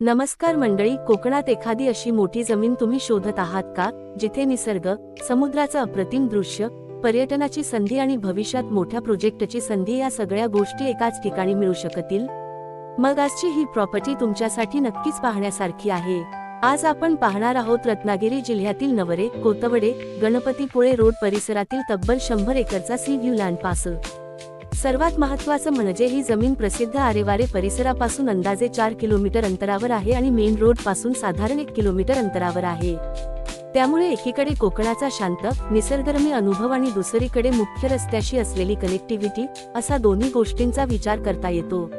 नमस्कार मंडळी, कोकणात एखादी अशी मोठी जमीन तुम्ही शोधत आहात का, जिथे निसर्ग, समुद्राचं अप्रतिम दृश्य, पर्यटनाची संधी आणि भविष्यात मोठ्या प्रोजेक्टची संधी या सगळ्या गोष्टी एकाच ठिकाणी मिळू शकतील? मग आजची ही प्रॉपर्टी तुमच्यासाठी नक्कीच पाहण्यासारखी आहे. आज आपण पाहणार आहोत रत्नागिरी जिल्ह्यातील नवरे, कोतवडे, गणपतीपुळे रोड परिसरातील तब्बल 100 एकरचा सी व्ह्यू लँड पार्सल. सर्वात महत्त्वाचं म्हणजे ही जमीन प्रसिद्ध आरेवारे परिसरापासून अंदाजे 4 किलोमीटर अंतरावर आहे आणि मेन रोड पासून साधारण 1 किलोमीटर अंतरावर आहे. त्यामुळे एकीकडे कोकणाचा शांत, निसर्गरम्य अनुभव आणि दुसरीकडे मुख्य रस्त्याशी असलेली कनेक्टिव्हिटी, असा दोन्ही गोष्टींचा विचार करता येतो.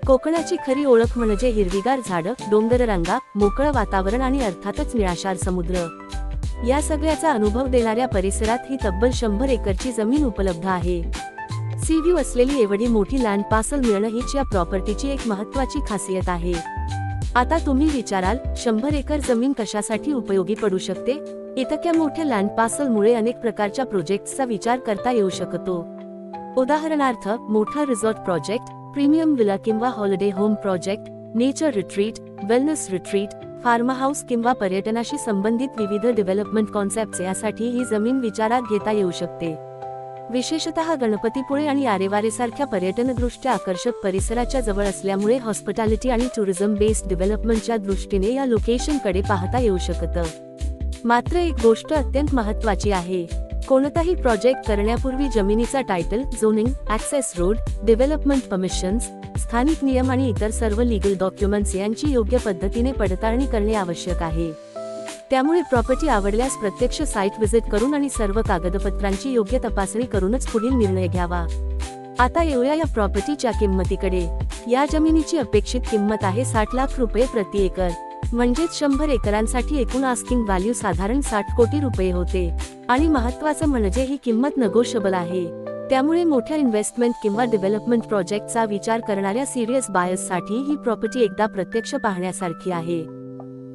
कोकणाची खरी ओळख म्हणजे हिरवीगार झाडं, डोंगररांगा, मोकळं वातावरण आणि अर्थातच निळाशार समुद्र. या सगळ्याचा अनुभव देणाऱ्या परिसरात ही तब्बल 100 एकरची जमीन उपलब्ध आहे. सी व्ह्यू असलेली एवढी मोठी लँड पार्सल मिळणं हीच या प्रॉपर्टीची एक महत्त्वाची खासियत आहे. आता तुम्ही विचाराल, 100 एकर जमीन कशासाठी उपयोगी पडू शकते? इतक्या मोठ्या लँड पार्सलमुळे अनेक प्रकारच्या प्रोजेक्ट्सचा विचार करता येऊ शकतो. उदाहरणार्थ, मोठा रिसॉर्ट प्रोजेक्ट, प्रीमियम विला किंवा holiday home project, nature retreat, wellness retreat, farm house किंवा पर्यटनाशी संबंधित विविध डेव्हलपमेंट कॉन्सेप्ट्स यासाठी ही जमीन विचारात घेता येऊ शकते. विशेषतः गणपतीपुळे आणि आरेवारेसारख्या पर्यटनदृष्ट्या आकर्षक परिसराच्या जवळ असल्यामुळे हॉस्पिटॅलिटी आणि टुरिझम बेस्ड डेव्हलपमेंटच्या दृष्टीने या लोकेशनकडे पाहता येऊ शकतं. मात्र एक गोष्ट अत्यंत महत्त्वाची आहे. कोणताही प्रोजेक्ट करण्यापूर्वी जमिनीचा title, zoning, access road, development permissions, स्थानिक नियम आणि इतर सर्व लीगल डॉक्युमेंट्स यांची योग्य पद्धतीने पडताळणी करणे आवश्यक आहे. त्यामुळे प्रॉपर्टी आवडल्यास प्रत्यक्ष साइट व्हिजिट करून आणि सर्व कागदपत्रांची योग्य तपासणी करूनच पुढील निर्णय घ्यावा. आता येऊया या प्रॉपर्टीच्या किंमतीकडे. या जमिनीची अपेक्षित किंमत आहे 60 लाख रुपये प्रति एकर. म्हणजेच 100 एकरांसाठी एकूण आस्किंग व्हॅल्यू साधारण 60 कोटी रुपये होते. आणि महत्त्वाचं म्हणजे ही किंमत नेगोशिएबल आहे. त्यामुळे मोठ्या इन्व्हेस्टमेंट किंवा डेव्हलपमेंट प्रोजेक्टचा विचार करणाऱ्या सिरियस बायर्ससाठी ही प्रॉपर्टी एकदा प्रत्यक्ष पाहण्यासारखी आहे.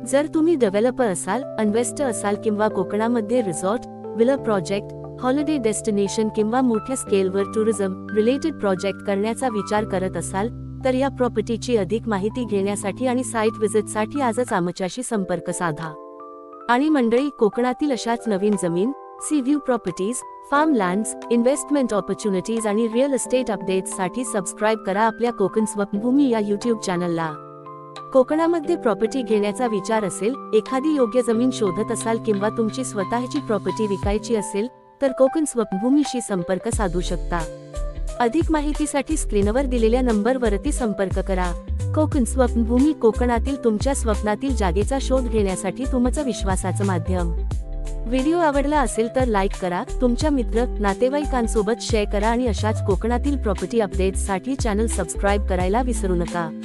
जर तुम्ही डेव्हलपर असाल, इन्व्हेस्टर असाल किंवा कोकणामध्ये resort, villa project, holiday destination किंवा मोठ्या स्केलवर टुरिझम रिलेटेड प्रोजेक्ट करण्याचा विचार करत असाल, तर या प्रॉपर्टीची अधिक माहिती घेण्यासाठी आणि साइट व्हिजिटसाठी आजच आमच्याशी संपर्क साधा. आणि मंडळी, कोकणातील अशाच नवीन जमीन, sea view properties, farm lands, investment opportunities real रिअल एस्टेट अपडेट्ससाठी सबस्क्राईब करा आपल्या कोकण स्वप्नभूमी या यूट्यूब चॅनलला. कोकणामध्ये प्रॉपर्टी घेण्याचा विचार असेल, एखादी योग्य जमीन शोधत असाल किंवा तुमची स्वतःची प्रॉपर्टी विकायची असेल, तर कोकण स्वप्नभूमीशी संपर्क साधू शकता. अधिक माहितीसाठी स्क्रीनवर दिलेल्या नंबरवरती संपर्क करा. कोकण स्वप्नभूमी, कोकणातील तुमच्या स्वप्नातील जागेचा शोध घेण्यासाठी तुमचं विश्वासाचं माध्यम. व्हिडिओ आवडला असेल तर लाईक करा, तुमच्या मित्र, नातेवाईकांसोबत शेअर करा आणि अशाच कोकणातील प्रॉपर्टी अपडेट्ससाठी चॅनल सबस्क्राईब करायला विसरू नका.